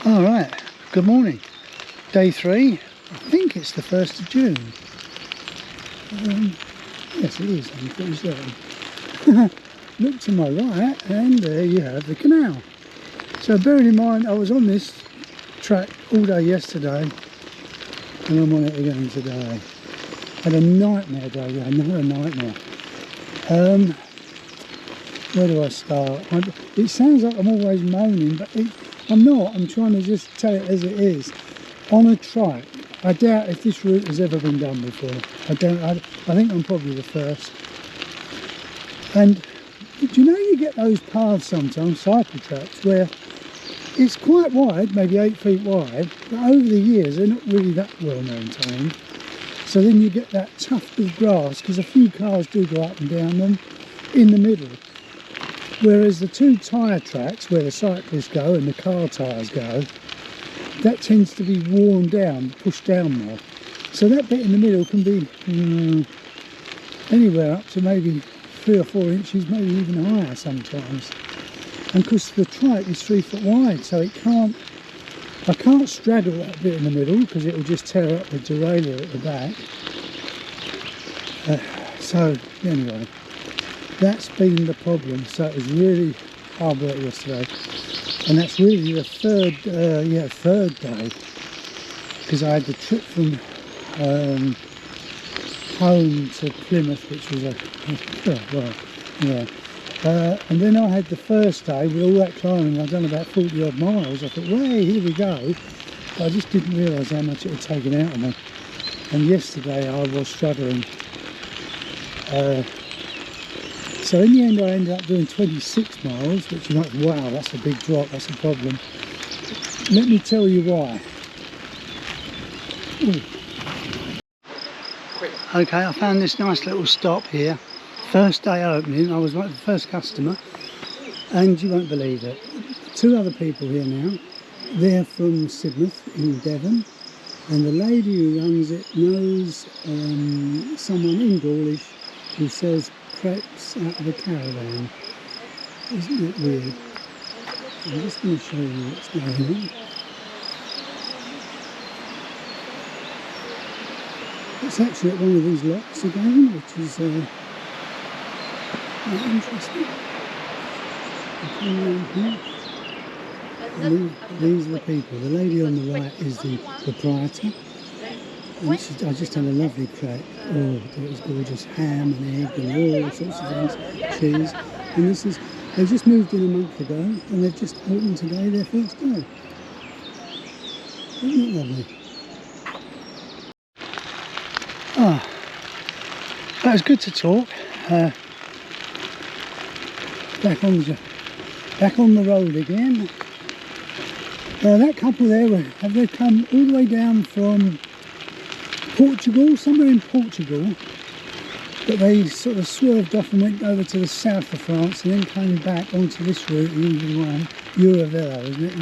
Alright, good morning. Day 3, I think it's the 1st of June. Yes it is, I'm pretty certain. Look to my right and there you have the canal. So bearing in mind I was on this track all day yesterday and I'm on it again today. Had a nightmare day, another nightmare. Where do I start? It sounds like I'm always moaning, but I'm not. I'm trying to just tell it as it is. On a trike, I doubt if this route has ever been done before. I think I'm probably the first. And do you know you get those paths sometimes, cycle tracks, where it's quite wide, maybe 8 feet wide, but over the years they're not really that well maintained. So then you get that tuft of grass, because a few cars do go up and down them, in the middle. Whereas the two tyre tracks, where the cyclists go and the car tyres go, that tends to be worn down, pushed down more. So that bit in the middle can be anywhere up to maybe 3 or 4 inches, maybe even higher sometimes. And because the trike is 3 foot wide, so I can't straddle that bit in the middle because it will just tear up the derailleur at the back. So anyway, that's been the problem. So it was really hard work yesterday, and that's really the third day, because I had the trip from home to Plymouth, which was and then I had the first day with all that climbing. I'd done about 40 odd miles. I thought, way, here we go. But I just didn't realise how much it had taken out of me. And yesterday I was struggling. So in the end I ended up doing 26 miles, which is like, wow, that's a big drop, that's a problem. Let me tell you why. Ooh. Okay, I found this nice little stop here. First day opening, I was like the first customer, and you won't believe it. 2 other people here now. They're from Plymouth in Devon, and the lady who runs it knows someone in Gaulish who sells crepes out of a caravan. Isn't it weird? I'm just going to show you what's going on. It's actually at one of these locks again, which is interesting. And these are the people. The lady on the right is the proprietor. And I just had a lovely crepe. Oh, it was gorgeous. Ham and egg and all sorts of things. Cheese. And this is, they just moved in a month ago and they've just opened today their first day. Isn't it lovely? Ah, that was good to talk. Back on the road again. That couple there, have they come all the way down from Portugal, somewhere in Portugal, but they sort of swerved off and went over to the south of France and then came back onto this route, the usual one, Uravello, isn't it?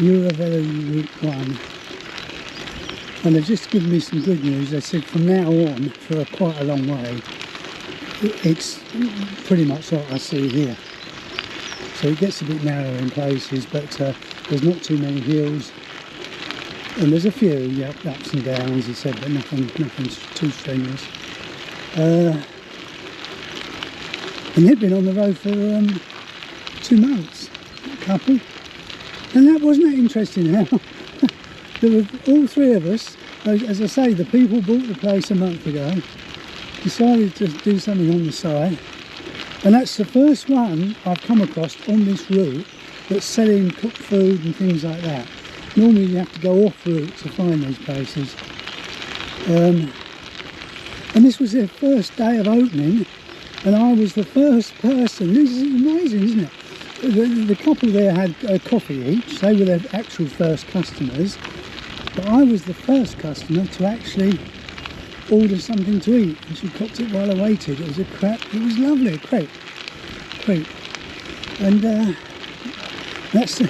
Uravello Route 1. And they've just given me some good news. They said from now on, for quite a long way, it's pretty much like I see here. So it gets a bit narrow in places, but there's not too many hills. And there's a few ups and downs, he said, but nothing too strenuous. And they've been on the road for 2 months, a couple. And that wasn't that interesting how there were all 3 of us, as I say, the people bought the place a month ago, decided to do something on the side, and that's the first one I've come across on this route that's selling cooked food and things like that. Normally you have to go off route to find these places. And this was their first day of opening, and I was the first person. This is amazing, isn't it? The couple there had a coffee each. They were their actual first customers, but I was the first customer to actually order something to eat, and she cooked it while I waited. It was a crepe. It was lovely, a crepe. And that's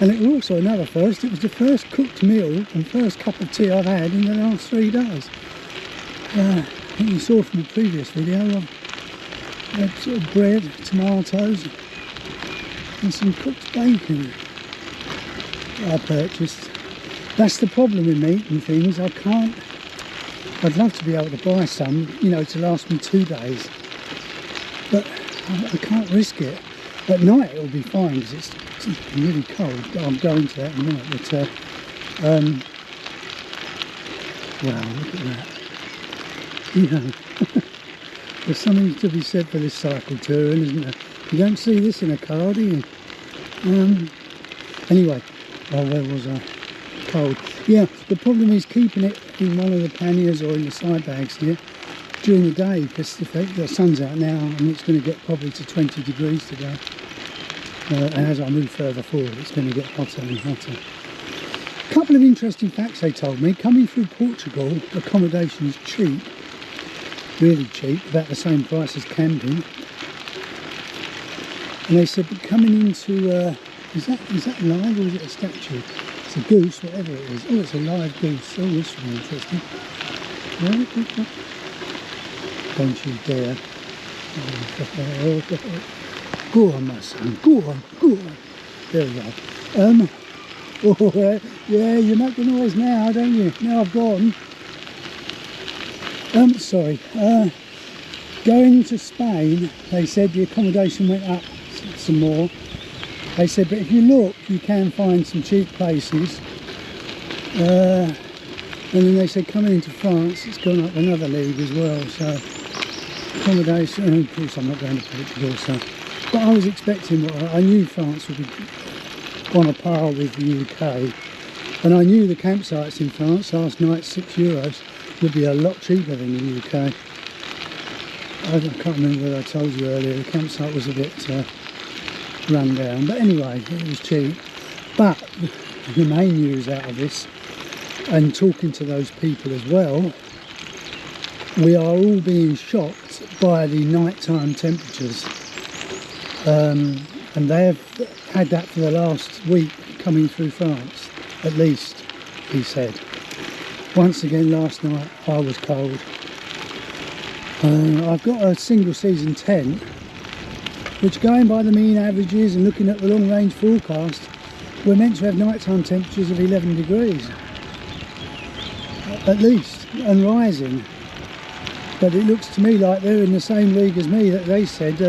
and it was also another first. It was the first cooked meal and first cup of tea I've had in the last 3 days. I think you saw from the previous video, I had sort of bread, tomatoes and some cooked bacon. that I purchased. That's the problem with meat and things. I'd love to be able to buy some, you know, to last me 2 days, but I can't risk it. At night it'll be fine because it's really cold. I'll go into that in a minute. But wow, look at that. You know, there's something to be said for this cycle touring, isn't there? You don't see this in a car, do you? Anyway, where was I? Cold. Yeah, the problem is keeping it in one of the panniers or in the side bags here during the day, because if the sun's out now and it's going to get probably to 20 degrees today. And as I move further forward, it's going to get hotter and hotter. A couple of interesting facts they told me. Coming through Portugal, accommodation is cheap, really cheap, about the same price as camping. And they said, but coming into, is that live or is it a statue? It's a goose, whatever it is. Oh, it's a live goose. Oh, this will be interesting. Don't you dare. Go on, my son. Go on, go on. There we go. Oh, yeah, you make the noise now, don't you? Now I've gone. Sorry. Going to Spain, they said the accommodation went up some more. They said, but if you look, you can find some cheap places. And then they said, coming into France, it's gone up another league as well. So accommodation, and of course I'm not going to Portugal, so. But I was expecting, I knew France would be on a par with the UK. And I knew the campsites in France last night, €6, would be a lot cheaper than the UK. I can't remember whether I told you earlier, the campsite was a bit run down. But anyway, it was cheap. But the main news out of this, and talking to those people as well, we are all being shocked by the nighttime temperatures. And they have had that for the last week coming through France, at least, he said. Once again last night I was cold. I've got a single season tent, which, going by the mean averages and looking at the long range forecast, we're meant to have nighttime temperatures of 11 degrees at least, and rising. But it looks to me like they're in the same league as me. That they said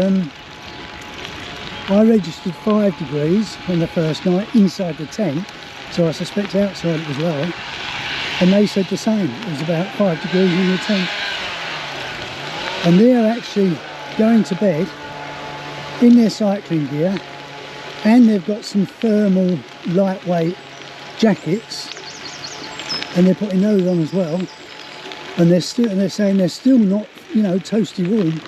I registered 5 degrees on the first night inside the tent, so I suspect outside it was lower, and they said the same. It was about 5 degrees in the tent. And they're actually going to bed in their cycling gear, and they've got some thermal lightweight jackets, and they're putting those on as well. And they're saying they're still not, you know, toasty warm.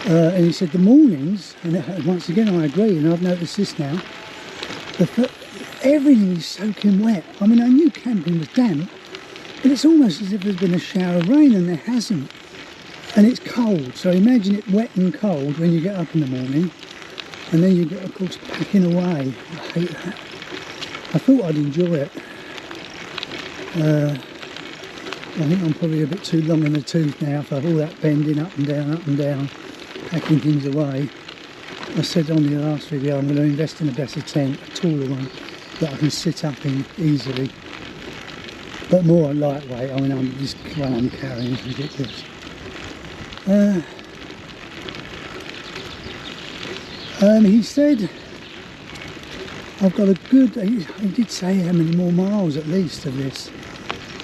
And he said the mornings, and once again I agree, and I've noticed this now, everything is soaking wet. I mean, I knew camping was damp, but it's almost as if there's been a shower of rain, and there hasn't. And it's cold, so imagine it wet and cold when you get up in the morning, and then you get, of course, packing away. I hate that. I thought I'd enjoy it. I think I'm probably a bit too long in the tooth now for all that bending up and down, packing things away. I said on the last video I'm going to invest in a better tent, a taller one that I can sit up in easily, but more lightweight. I mean, this one I'm carrying is ridiculous. He said I've got a good, he did say how many more miles at least of this.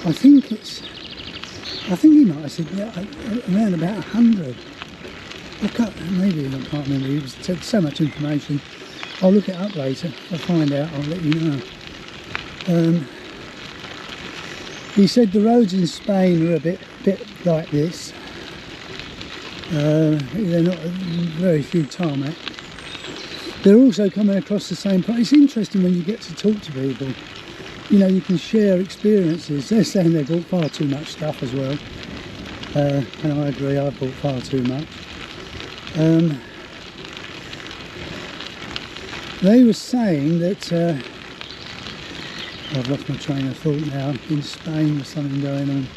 I think he might have said around about 100. Maybe, I can't remember. He said so much information. I'll look it up later. If I find out, I'll let you know. He said the roads in Spain are a bit like this. They're not very few tarmac. They're also coming across the same point. It's interesting when you get to talk to people. You know, you can share experiences. They're saying they bought far too much stuff as well. And I agree, I bought far too much. They were saying that, I've lost my train of thought now, in Spain there's something going on.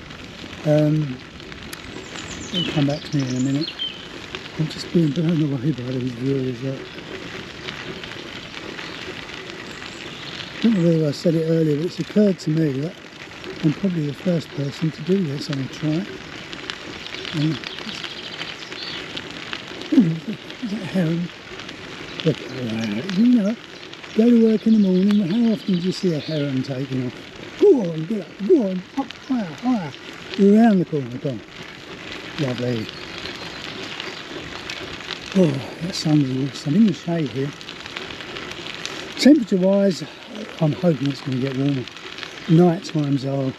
It'll come back to me in a minute. I'm just being blown away by these viewers. don't know whether I said it earlier, but it's occurred to me that I'm probably the first person to do this on a trike. Is that a heron? Look at that. You know, go to work in the morning, how often do you see a heron taking off? Go on, get up, go on, up, higher, higher. You're around the corner, go on. Lovely. Oh, that sun's nice. I'm in the shade here. Temperature wise, I'm hoping it's going to get warmer. Night times are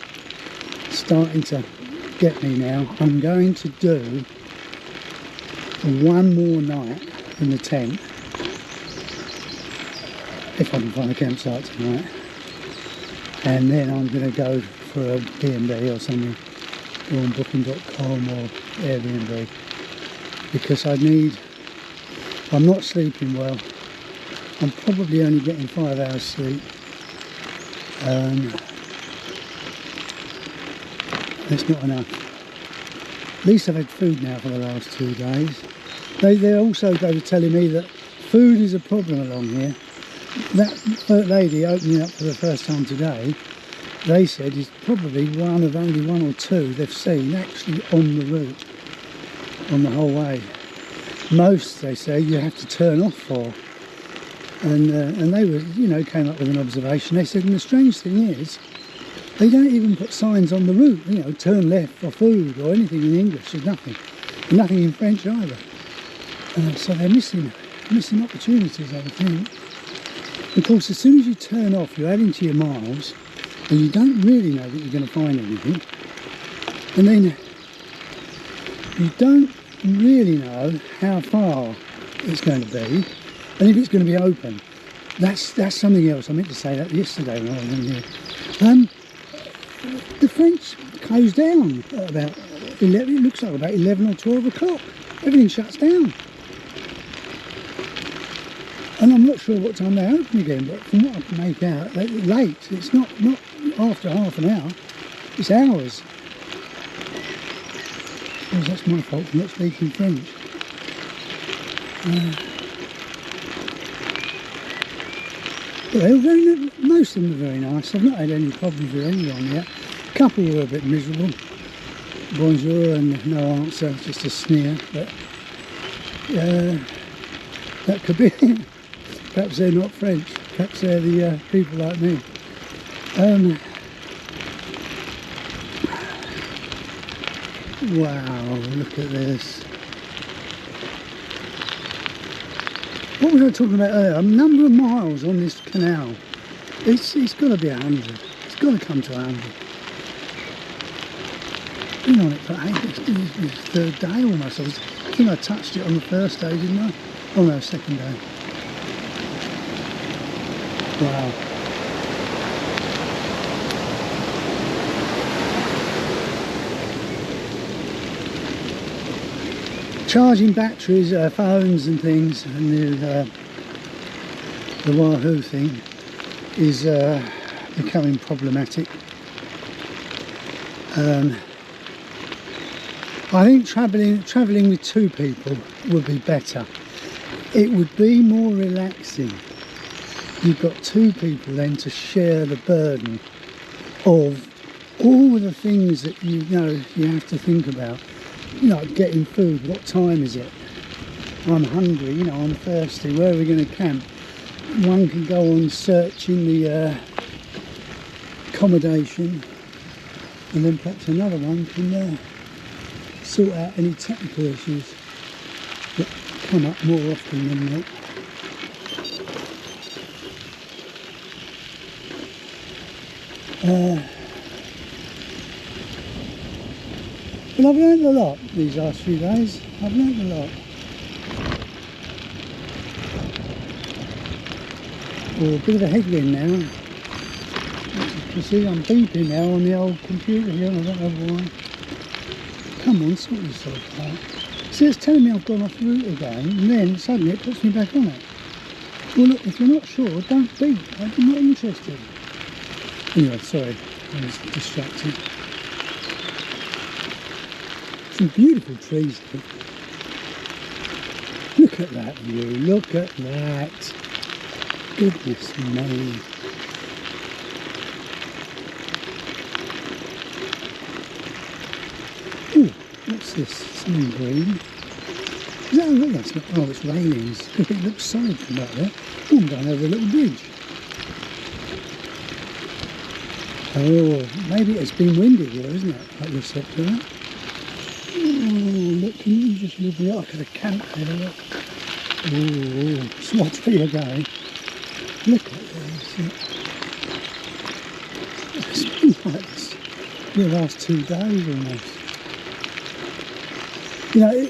starting to get me now. I'm going to do one more night in the tent, if I can find a campsite tonight, and then I'm going to go for a B&B or something, or on booking.com or Airbnb, because I'm not sleeping well. I'm probably only getting 5 hours sleep. It's not enough. At least I've had food now for the last 2 days. They were telling me that food is a problem along here. That lady opening up for the first time today, they said is probably one of only 1 or 2 they've seen actually on the route, on the whole way. Most, they say, you have to turn off for. And they were, came up with an observation. They said, and the strange thing is, they don't even put signs on the route, turn left for food or anything in English. There's nothing. And nothing in French either. So they're missing opportunities, I would think. Of course, as soon as you turn off, you add into your miles, and you don't really know that you're going to find anything. And then you don't really know how far it's going to be, and if it's going to be open. That's something else. I meant to say that yesterday when I was in here. The French closed down at about 11, it looks like about 11 or 12 o'clock. Everything shuts down. And I'm not sure what time they open again, but from what I can make out, they're late. It's not after half an hour, it's hours. I suppose that's my fault for not speaking French. But most of them are very nice. I've not had any problems with anyone yet. A couple were a bit miserable. Bonjour and no answer, just a sneer. But that could be it. Perhaps they're not French. Perhaps they're the people like me. Wow, look at this. What was I talking about earlier? A number of miles on this canal. It's got to be 100. It's got to come to 100. Been on it for ages. This is the third day almost. I think I touched it on the first day, didn't I? Oh no, second day. Wow. Charging batteries, phones and things, and the Wahoo thing is becoming problematic. I think travelling with 2 people would be better. It would be more relaxing. You've got 2 people then to share the burden of all the things that you have to think about. Getting food, what time is it? I'm hungry, I'm thirsty, where are we going to camp? One can go on searching the accommodation, and then perhaps another one can sort out any technical issues that come up more often than not. But I've learned a lot these last few days. I've learned a lot. Oh, a bit of a headwind now. You see, I'm beeping now on the old computer here, and I don't know why. Come on, sort yourself out. See, it's telling me I've gone off route again, and then suddenly it puts me back on it. Well, look, if you're not sure, don't beep. I'm not interested. Anyway, sorry, I was distracted. Some beautiful trees here. Look at that view, look at that. Goodness me. this? Something green. No, look, that's not. Oh, it's railings. It looks solid from back there. Oh, I'm going over a little bridge. Oh, maybe it's been windy here, isn't it? Like you said to that. Oh, look, can you just move me up? I could have camped there, look. Oh, small tree again. Look at this. It's been like this for the last 2 days almost. You know,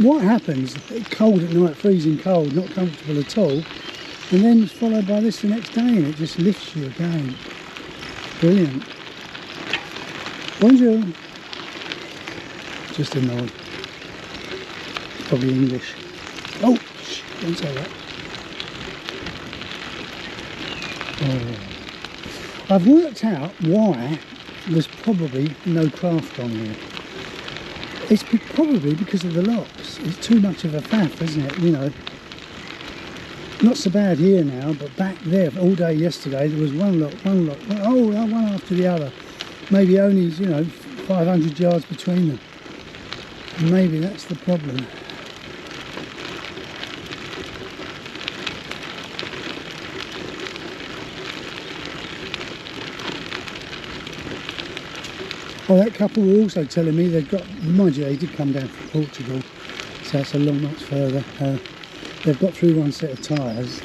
what happens, cold at night, freezing cold, not comfortable at all, and then it's followed by this the next day and it just lifts you again. Brilliant. Bonjour. Just a nod. Probably English. Oh, shh, don't say that. Oh. I've worked out why there's probably no craft on here. It's probably because of the locks. It's too much of a faff, isn't it? You know, not so bad here now, but back there all day yesterday there was one lock, oh, one after the other. Maybe only, you know, 500 yards between them. And maybe that's the problem. Well, that couple were also telling me they've got, mind you, they did come down from Portugal, so that's a long much further. They've got through one set of tyres,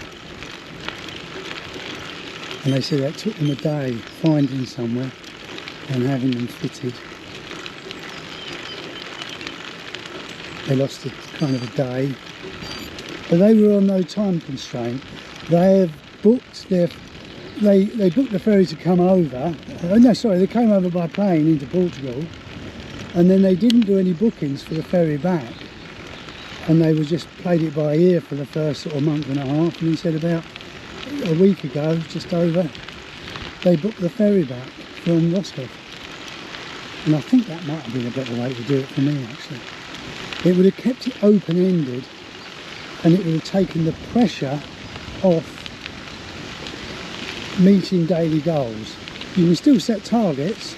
and they said that took them a day finding somewhere and having them fitted. They lost a kind of a day, but they were on no time constraint. They have booked their, they booked the ferry to come over. No, sorry, they came over by plane into Portugal, and then they didn't do any bookings for the ferry back, and they were just played it by ear for the first sort of month and a half. And he said about a week ago, just over, they booked the ferry back from Roscoff, and I think that might have been a better way to do it for me actually. It would have kept it open-ended, and it would have taken the pressure off meeting daily goals. You can still set targets.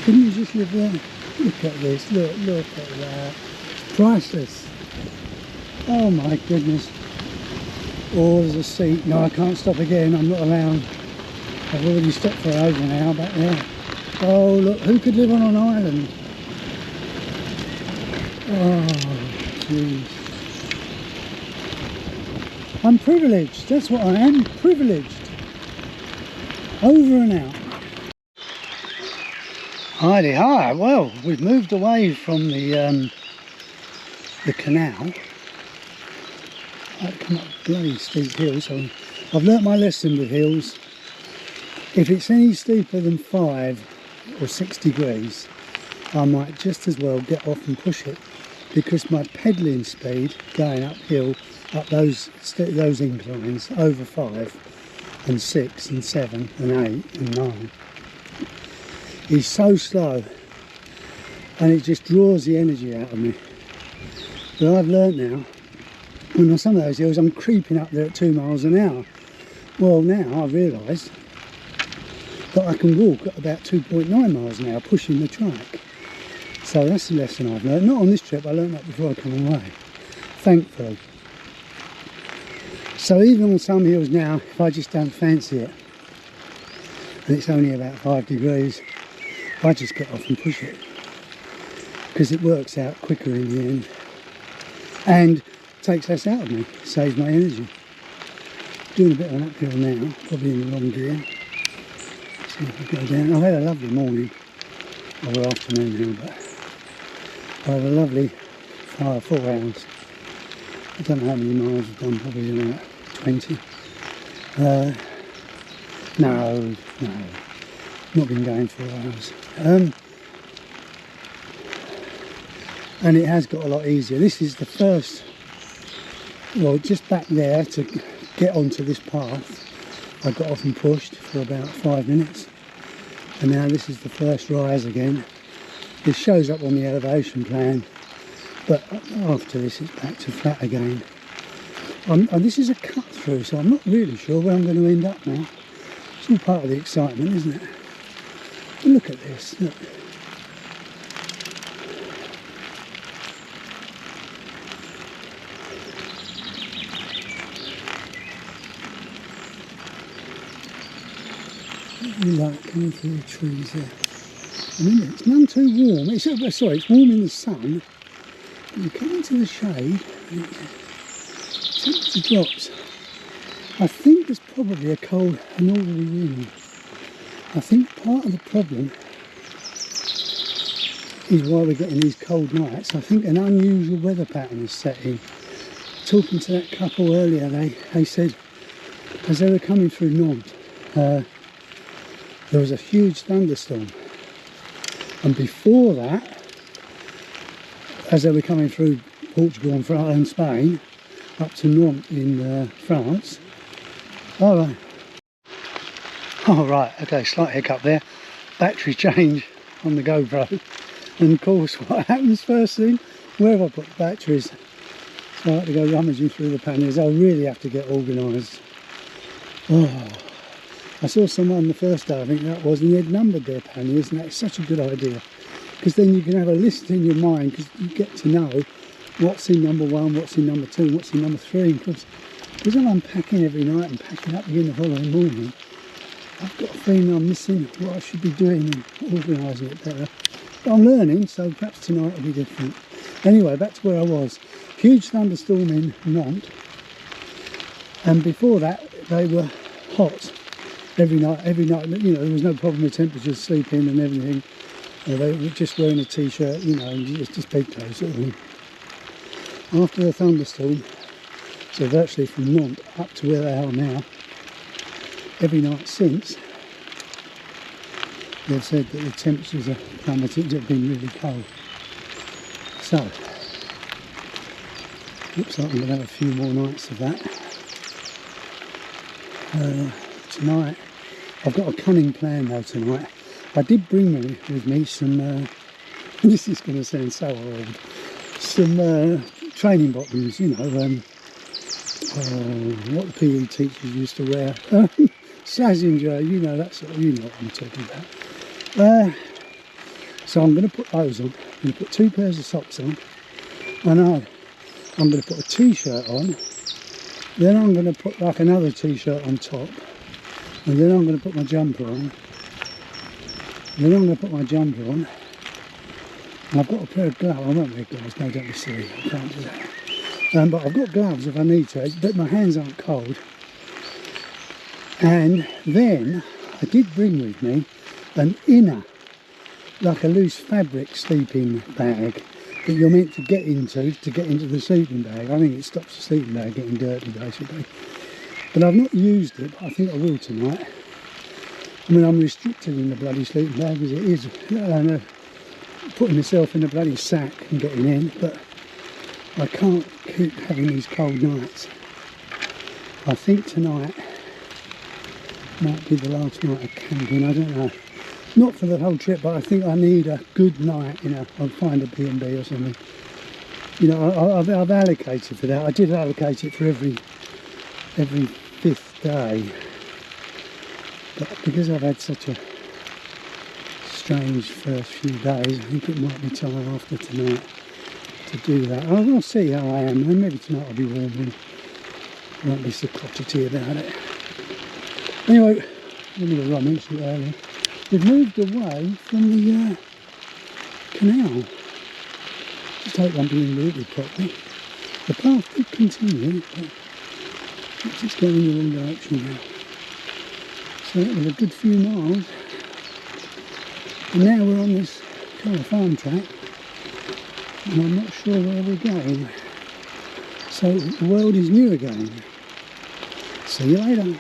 Can you just live there? Look at this, look at that. It's priceless. Oh my goodness. Oh, there's a seat. No, I can't stop again, I'm not allowed. I've already stopped for over an hour back there. Oh look, who could live on an island? Oh, jeez. I'm privileged, that's what I am, privileged. Over and out. Heidi hi, well, we've moved away from the canal. I've come up bloody steep hills, so I've learnt my lesson with hills. If it's any steeper than 5 or 6 degrees, I might just as well get off and push it, because my pedalling speed going uphill, up those inclines, over 5 and 6 and 7 and 8 and 9, is so slow, and it just draws the energy out of me. But I've learnt now, on some of those hills I'm creeping up there at 2 miles an hour. Well, now I've realised that I can walk at about 2.9 miles an hour pushing the trike. So that's the lesson I've learned. Not on this trip, I learned that before I came away, thankfully. So even on some hills now, if I just don't fancy it, and it's only about 5 degrees, I just get off and push it, because it works out quicker in the end and takes less out of me, saves my energy. Doing a bit of an uphill now, probably in the wrong gear. See if I go down. I've had a lovely morning, or afternoon now, but I have a lovely 4 hours. I don't know how many miles I've done, probably about 20. No, not been going 4 hours. And it has got a lot easier. This is the first, well, just back there to get onto this path, I got off and pushed for about 5 minutes, and now this is the first rise again. This shows up on the elevation plan, but after this it's back to flat again. And this is a cut through, so I'm not really sure where I'm going to end up now. It's all part of the excitement, isn't it? But look at this, look. really like coming through the trees there. I mean, it's none too warm. It's warm in the sun. You come into the shade and the temperature drops. I think there's probably a cold northerly wind. I think part of the problem is why we're getting these cold nights. I think an unusual weather pattern is set in. Talking to that couple earlier, they said as they were coming through Nantes, there was a huge thunderstorm. And before that, as they were coming through Portugal and Spain, up to Nantes in France. Alright, okay, slight hiccup there. Battery change on the GoPro. And of course, what happens first thing, where have I put the batteries? So I had to go rummaging through the panniers. I really have to get organised. Oh, I saw someone the first day, I think that was, and they had numbered their panniers, and that's such a good idea. Because then you can have a list in your mind, because you get to know what's in number 1, what's in number 2, what's in number 3. Because I'm unpacking every night and packing up again the following morning, I've got a feeling I'm missing what I should be doing and organising it better. But I'm learning, so perhaps tonight will be different. Anyway, back to where I was. Huge thunderstorm in Nantes, and before that they were hot every night, you know, there was no problem with temperatures, sleeping and everything. They were just wearing a t-shirt, you know, just bedclothes sort of thing. After the thunderstorm, so virtually from Nantes up to where they are now, every night since, they've said that the temperatures are plummeted, they've been really cold. So, looks like I'm going to have a few more nights of that. Tonight, I've got a cunning plan though tonight. I did bring with me some, this is going to sound so old, some training bottoms, you know, what the PE teachers used to wear. Slazenger, you know, that sort of, you know what I'm talking about. So I'm going to put those on. I'm going to put 2 pairs of socks on. I know. I'm going to put a t-shirt on. Then I'm going to put like another t-shirt on top. And then I'm going to put my jumper on. And then I'm going to put my jumper on. And I've got a pair of gloves. I won't wear gloves, no, don't be silly. I can't do that. But I've got gloves if I need to, but my hands aren't cold. And then I did bring with me an inner, like a loose fabric sleeping bag that you're meant to get into the sleeping bag. I think it stops the sleeping bag getting dirty basically. But I've not used it, but I think I will tonight. I mean, I'm restricted in the bloody sleeping bag as it is. I know, putting myself in a bloody sack and getting in, but I can't keep having these cold nights. I think tonight might be the last night of camping, I don't know. Not for the whole trip, but I think I need a good night, you know. I'll find a B&B or something. You know, I've allocated for that. I did allocate it for every 5th day. But because I've had such a strange first few days, I think it might be time after tonight to do that. I'll see how I am, and maybe tonight I'll be warm and I won't be so crotchety about it. Anyway, I mentioned it earlier. We've moved away from the canal. Just hope I'm being routed properly. The path did continue, but it's just going in the wrong direction now. So it was a good few miles. And now we're on this kind of farm track, and I'm not sure where we're going. So the world is new again. See you later.